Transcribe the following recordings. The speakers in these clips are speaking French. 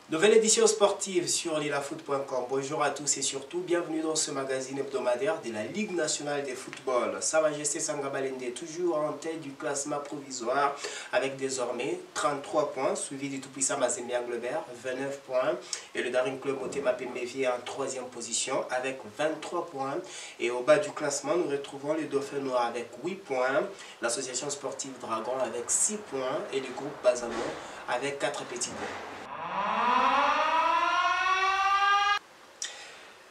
Nouvelle édition sportive sur lilafoot.com. Bonjour à tous et surtout bienvenue dans ce magazine hebdomadaire de la Ligue nationale de football. Sa Majesté Sanga Balende toujours en tête du classement provisoire avec désormais 33 points, suivi du tout-puissant Mazembe Anglebert, 29 points. Et le Daring Club Motema Pembe en troisième position avec 23 points. Et au bas du classement, nous retrouvons les Dauphins Noirs avec 8 points, l'association sportive Dragon avec 6 points et le groupe Bazano avec 4 petits points.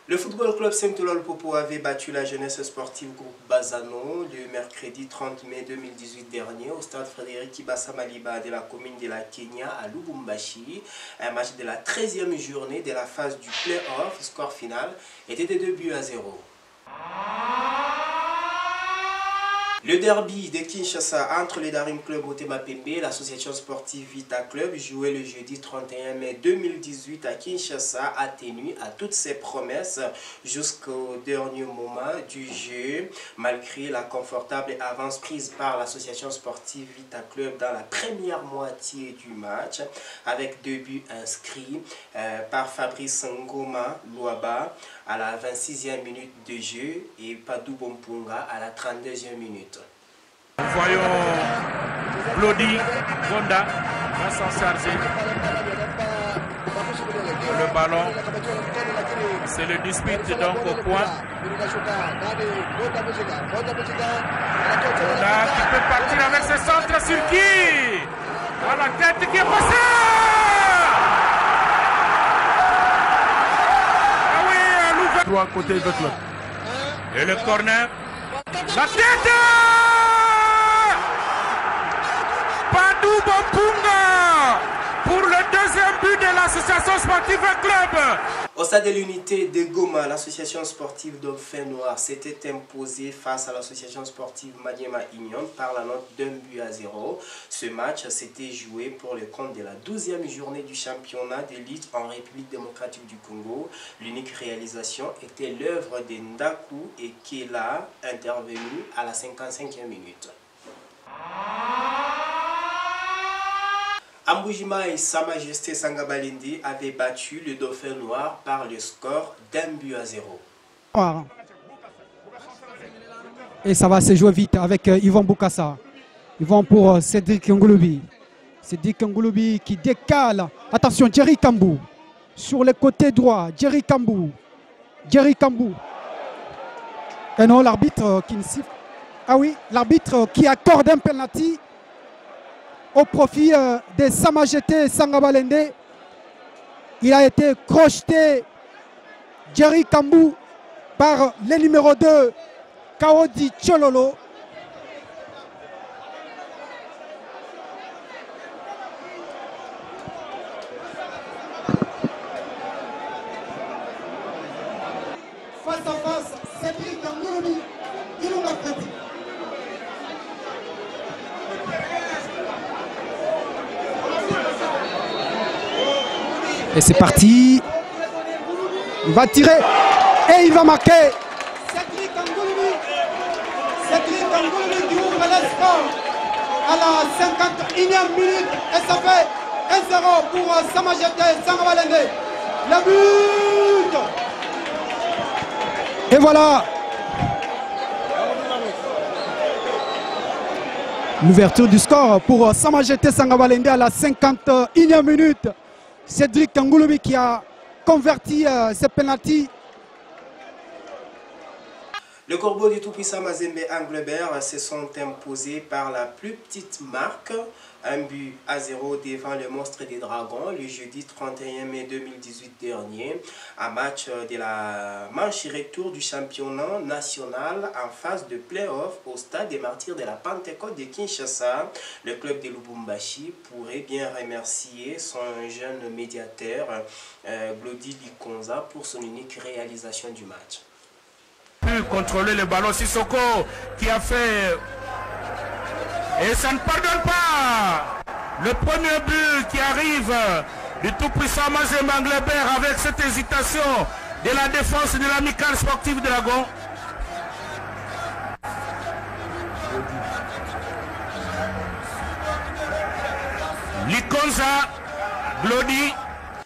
Le Football Club Saint-Eloi-le-Popo avait battu la jeunesse sportive groupe Bazano le mercredi 30 mai 2018 dernier au stade Frédéric Kibasa Maliba de la commune de la Kenya à Lubumbashi. Un match de la 13e journée de la phase du play-off, score final était de 2-0. Le derby de Kinshasa entre le Daring Club Motema Pembe et l'association sportive Vita Club joué le jeudi 31 mai 2018 à Kinshasa a tenu à toutes ses promesses jusqu'au dernier moment du jeu, malgré la confortable avance prise par l'association sportive Vita Club dans la première moitié du match, avec 2 buts inscrits par Fabrice Ngoma Luaba à la 26e minute de jeu et Padou Bompunga à la 32e minute. Nous voyons Glody Gonda va s'en charger. Le ballon, c'est le dispute donc au point. Gonda qui peut partir avec ses centres sur qui? À la tête qui est passée. Ah oui, à l'ouverture côté de club. Et le corner. La tête. Padou Bompunga pour le deuxième but de l'association sportive club. Au stade de l'unité de Goma, l'association sportive Dauphins Noirs s'était imposée face à l'association sportive Maniema Union par la note d'1-0. Ce match s'était joué pour le compte de la 12e journée du championnat d'élite en République démocratique du Congo. L'unique réalisation était l'œuvre de Ndaku et Kela, intervenu à la 55e minute. Ambujima et Sa Majesté Sanga Balende avaient battu le Dauphin Noir par le score d'1-0. Et ça va se jouer vite avec Yvan Boukassa. Yvan pour Cédric Ngouloubi. Cédric Ngouloubi qui décale. Attention, Jerry Kambou. Sur le côté droit, Jerry Kambou. Jerry Kambou. Et non, l'arbitre qui ne siffle. Ah oui, l'arbitre qui accorde un penalty au profit de Sa Majesté Sanga Balende. Il a été crocheté, Jerry Kambou, par le numéro 2, Kaodi Chololo. Face à face, Cédric Ngouloubi, Ilunga Freddy. Et c'est parti. Il va tirer et il va marquer. Cédric Ngouloubi. Cédric Ngouloubi qui ouvre le score à la 51e minute. Et ça fait 1-0 pour Sa Majesté Sanga Balende. Le but. Et voilà. L'ouverture du score pour Sa Majesté Sanga Balende à la 51e minute. Cédric Ngouloubi qui a converti ses pénaltys. Le Corbeau du tout-puissant Mazembe Anglebert se sont imposés par la plus petite marque, 1-0 devant le monstre des Dragons le jeudi 31 mai 2018 dernier, un match de la manche retour du championnat national en phase de play-off au stade des Martyrs de la Pentecôte de Kinshasa. Le club de Lubumbashi pourrait bien remercier son jeune médiateur Glody Likonza pour son unique réalisation du match. Contrôler le ballon, Sissoko qui a fait, et ça ne pardonne pas le premier but qui arrive du tout-puissant Mazembe Anglebert avec cette hésitation de la défense de l'amicale sportive de Dragon. Likonza, Glody.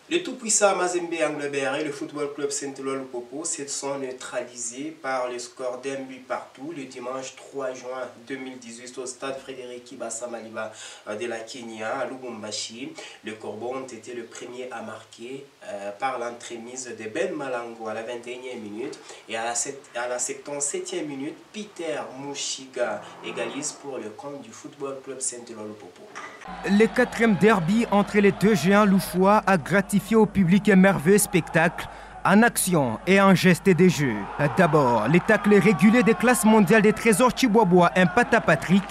Le tout-puissant Mazembe Anglebert et le Football Club Saint-Eloi Lupopo se sont neutralisés par le score d'un but partout le dimanche 3 juin 2018 au stade Frédéric Kibasa Maliba de la Kenya à Lubumbashi. Les Corbeaux ont été le premier à marquer par l'entremise de Ben Malango à la 21e minute et à la 77e minute, Peter Mushiga égalise pour le compte du Football Club Saint-Eloi Lupopo. Le quatrième derby entre les deux géants loufois a gratifié au public un merveilleux spectacle en action et en geste des jeux. D'abord, les tacles réguliers des classes mondiales des trésors Chibobois Impata Patrick,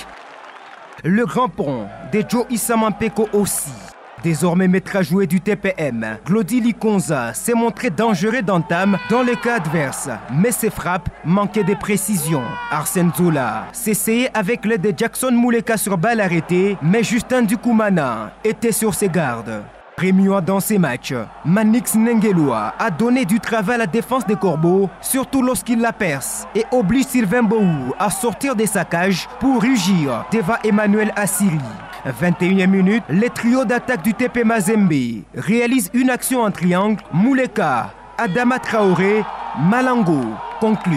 le grand pont de Joe Isamampeko aussi. Désormais maître à jouer du TPM, Glody Likonza s'est montré dangereux d'entame dans le cas adverse, mais ses frappes manquaient de précision. Arsène Zola s'essayait avec l'aide de Jackson Mouleka sur balle arrêtée, mais Justin Dukoumana était sur ses gardes. Premium dans ces matchs, Manix Nengelua a donné du travail à la défense des Corbeaux, surtout lorsqu'il la perce, et oblige Sylvain Bohou à sortir de sa cage pour rugir devant Emmanuel Assiri. 21e minute, les trios d'attaque du TP Mazembe réalisent une action en triangle. Mouleka, Adama Traoré, Malango conclut.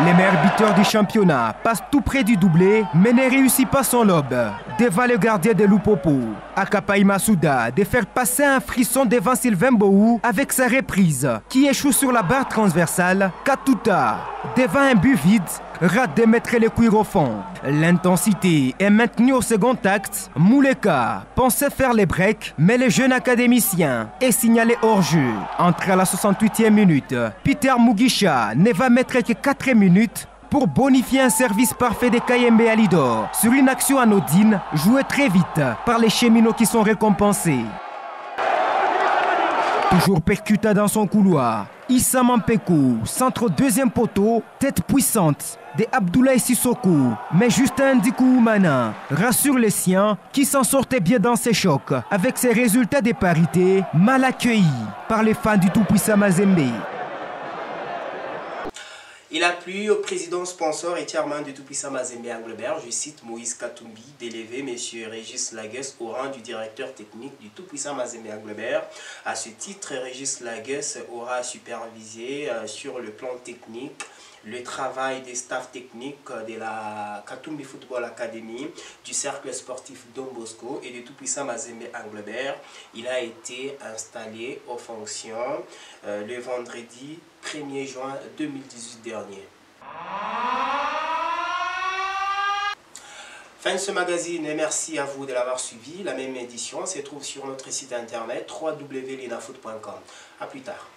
Les meilleurs buteurs du championnat passent tout près du doublé, mais ne réussit pas son lob. Devant le gardien de Lupopo, Akapai Masuda de faire passer un frisson devant Sylvain Bohou avec sa reprise qui échoue sur la barre transversale. Katuta, devant un but vide, rate de mettre les cuirs au fond. L'intensité est maintenue au second acte. Mouleka pensait faire les breaks, mais le jeune académicien est signalé hors jeu. Entré à la 68e minute, Peter Mugisha ne va mettre que 4 minutes pour bonifier un service parfait de Kayembe Alidor sur une action anodine jouée très vite par les cheminots qui sont récompensés. Toujours percutant dans son couloir, Issa Mampeko, centre deuxième poteau, tête puissante de Abdoulaye Sissoko, mais Justin Ndikoumana rassure les siens qui s'en sortaient bien dans ces chocs avec ses résultats de parité mal accueillis par les fans du tout-puissant Mazembe. Il a plu au président sponsor et chairman du tout-puissant Mazembe Anglebert, je cite Moïse Katumbi, d'élever M. Régis Laguès au rang du directeur technique du tout-puissant Mazembe Anglebert. À ce titre, Régis Laguès aura supervisé sur le plan technique le travail des staffs techniques de la Katumbi Football Academy, du cercle sportif Don Bosco et du tout-puissant Mazembe Anglebert. Il a été installé aux fonctions le vendredi 1er juin 2018 dernier. Fin de ce magazine et merci à vous de l'avoir suivi. La même édition se trouve sur notre site internet www.lenafoot.com. A plus tard.